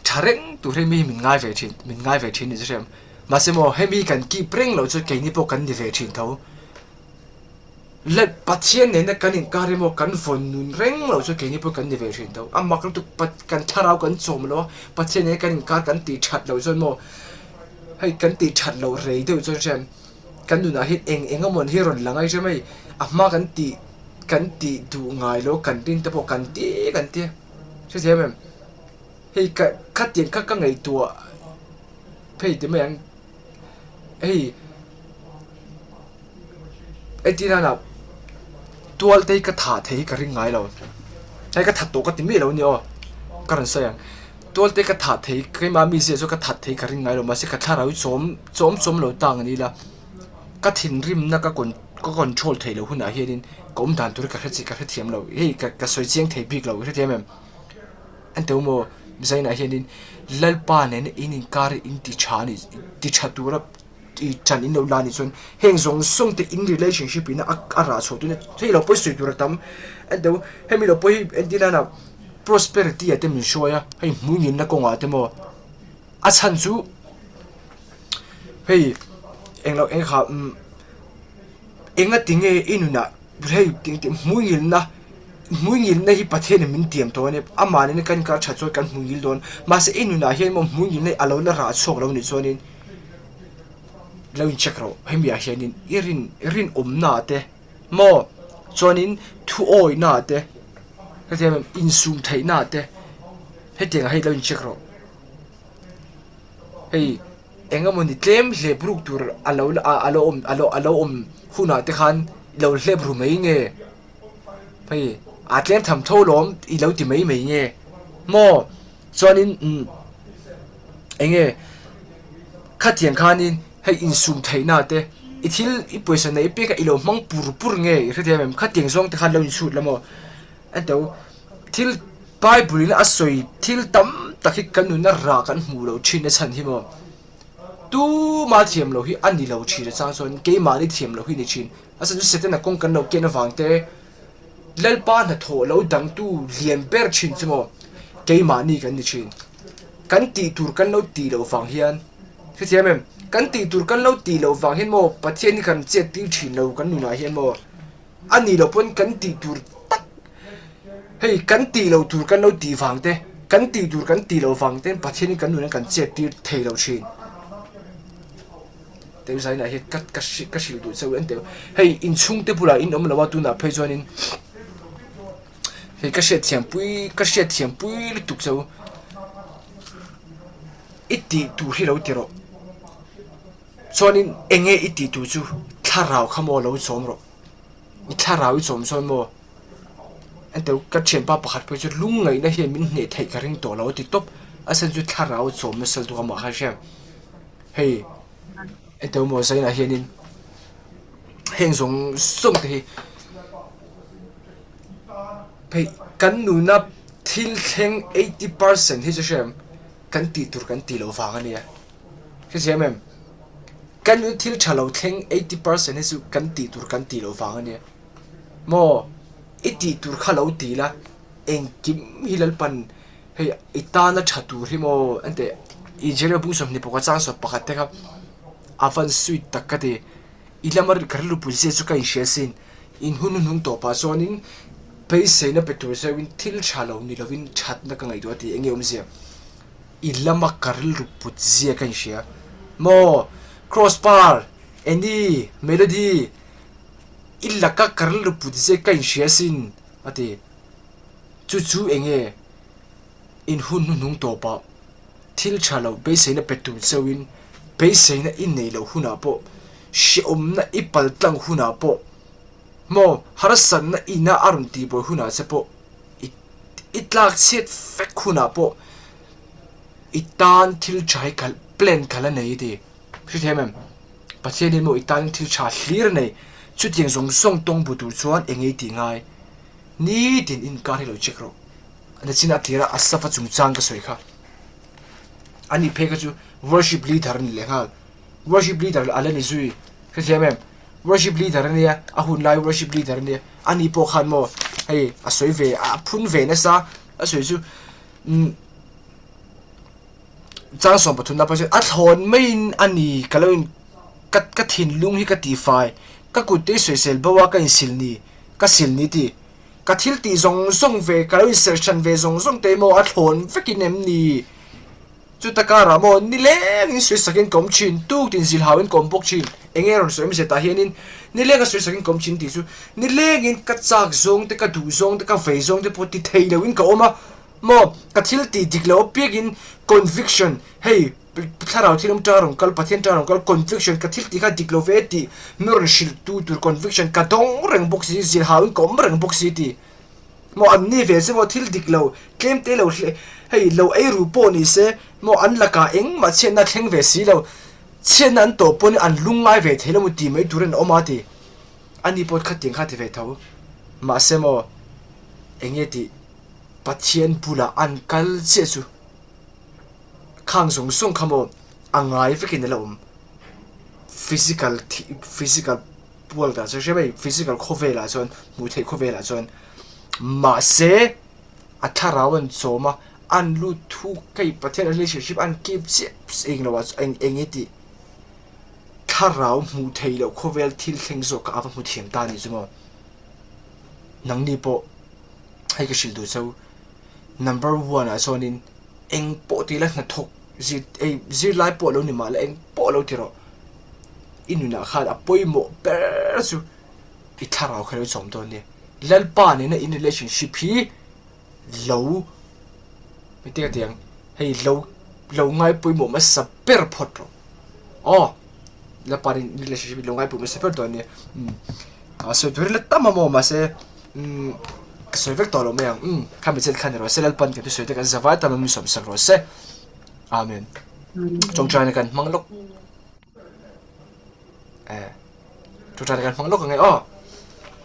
Speaker 1: thareng tu re mi min ngai ve thin ni chu shem masemo hemi kan ki preng lo chu ke ni po kan ni ve thin tho le pathian ne na kan in kare mo kan von nun reng lo chu ke ni po kan ni ve thin tho amak tu pat kan tharau kan chom lo pathian ne kan in kar kan ti that lo chu mo hei kan ti that lo rei de chu chem kan nu na hit eng amon hi ron langai che mai ama kan ti du ngai lo kan tin te po kan ti che che mem hei ka khatien ka ngai tua phei te mai ei etina na tual te ka tha thei ka ring ngai lo hay cái thật tổ cái tìm mi lâu nhiều cái lần sau tôi thấy cái thật thì cái mà mi sẽ cho cái thật thì cái riêng ngay rồi mà sẽ cái thật rồi chôm lâu tăng này là cái thiên rim na cái control thấy lâu hơn à hiện có một đàn tôi cái hết thiểm lâu hey cái soi chiang thấy big lâu hết thiểm em anh tôi mua bây giờ hiện lalpa này in car in ti chatu ra ti chan in lâu la ni chun heng zong song te in relationship in ara cho tu ne thei lo poi sui tu ra tam anh tôi hemi lo poi anh đi na prosperity at mình show ya hey mu ngin na ko nga te mo a chan chu hey eng lo eng kha enga tinge inuna hey ting mu ngin na hi pathen min tiam to ne amane ne kan ka cha choi kan mu ngil don ma se inuna hian mo mu ngil nei alo la ra chok lo ni chonin lo in check ro hemi a hianin irin na te mo chonin thu oi na te cái gì mà in zoom thấy nè thế hết tiếng hay lâu check rồi hey anh em mình claim le brook tour alo khu nào thế khan lâu le brook mấy nghe hey claim thầm thâu lắm ít lâu thì mấy nghe mo cho nên anh em khát tiếng khan in hay in zoom thấy nè thế ít ít bữa sau này biết cái lâu mang pur nghe cái gì mà khát tiếng song thế khan lâu shoot lắm mo anh đâu til Bible na asoi til tam takhi kanu na ra kan mu lo thin chan hi mo tu ma thiam lo hi ani lo chi ra chang son ke ma ni thiam lo hi ni chin asa ju sete na kong kan lo ke na wangte lalpa na tho lo dang tu lian ber chin chmo ke ma ni kan ni chin kan ti tur kan lo ti lo wang hian thi thiam em kan ti tur kan lo ti lo wang hian mo pathian ni kan che ti thin lo kan nu na hian mo ani lo pon kan ti tur hey kan ti lo tur kan lo ti wang te kan ti tur kan ti lo wang ten pathian kan nu kan che ti thei lo chin te sai na he ka sil du chau an te hey in chung te pula in om lawa tu na phei chuanin hey ka she thiam pui tuk chau iti tu hi lo ti ro chuanin enge iti tu chu tharau khamo lo chom ro i tharau i chom chon mo anh tôi cắt chém ba bạc phải cho lung ngày nay hiện mình nhảy thấy cái rinh tổ lâu thì top anh sẽ cho thà ráo chôm nó sẽ tụi mà khai xem hey anh tôi mua cái này hiện in hiện dùng sung thì hey cắn nụ nắp till hen 80% thì cho xem cắn tì lâu vàng anh ấy cái gì em cắn nụ till trả lâu hen 80% thì cắn tì lâu vàng anh ấy mo iti tur khalo ti la eng kim hilal pan hey itana chatu himo ante I jere bu som ni poka chang so pakhat te kha afan sweet takate ilamar karlu pulse su kai shesin in hunun to pa sonin peise na petur se win til chalo ni lovin chat na ka ngai do ti engem zia ilama karlu putzie kan shia mo crossbar any melody illa ka karlu putzie kan shesin ati chu enge in hunun to pa til chalo peise na petur se win peise na in nei lo huna po shi na ipal tlang huna po mo harasan na ina arun ti bo huna se po itlak set fek huna po itan til chai kal plan kala nei di phithemem pathian mo itan til cha hlir nei chu tiang zong song tong bu tu chuan engei ti ngai ni tin in ka hilo chekro ana china tira asafa chungchang ka soi kha ani pheka chu worship leader ni lengal worship leader ala ni zui phithemem worship leader ni a hun lai worship leader ni ani po khan mo hey a soi ve a phun ve na sa a soi chu chang som pathun na pa a thon main ani kaloin ka thin lung hi ka ti fai ka ku te soi sel bawa ka in sil ni ti ka thil ti zong zong ve kaloin searchan ve zong zong te mo a thon vekin em ni chu takara mo ni leng in soi sakin kom chin tu tin zil hawin kom bok chin engeron so mi se ta hianin ni lenga soi sakin kom chin ti chu ni lengin ka chak zong te ka du zong te ka ve zong te poti thei lewin ka oma mo ka thil ti diklo piagin conviction hey tharau thilum tarong kal pathian tarong kal conviction ka thil ti ka diklo ve ti miron shil tu tur conviction ka dong reng box si zil hawin kom reng box si ti mo an ni ve se mo thil dik lo tlem te lo hei lo ai ru po ni se mo an laka eng ma chen na thleng ve si lo chen an to pon an lungai ve thelo mu ti mai turen oma ti ani pot khat ting kha ti ve tho ma se mo enge ti pathian pula an kal che su khang sung sung khamo angai vekin lo physical pual da so she bai physical khovela chon mu thei khovela chon ma se atharawan choma an lu thu kai pathian relationship an keep eng lo wa engeti tharau mu thei lo khovel thil thleng zo ka ava mu thiam ta ni chumo nang ni po hai ka shil du so number 1 a sonin eng po ti la na thok zi lai po lo ni ma la eng po lo ti ro inuna khat a poimo per su I tharau khelo chom don ni lalpa ni na in relationship hi lo mi te tiang hei lo ngai poimo ma sa per photro oh la parin relationship lo ngai poimo sa per don ni so dur la tama mo ma se so vek to lo meang kham chel khan ro selal pan ke tu so te ka zawa ta mi som sang ro se amen chong chan kan manglok chong chan kan manglok ngai oh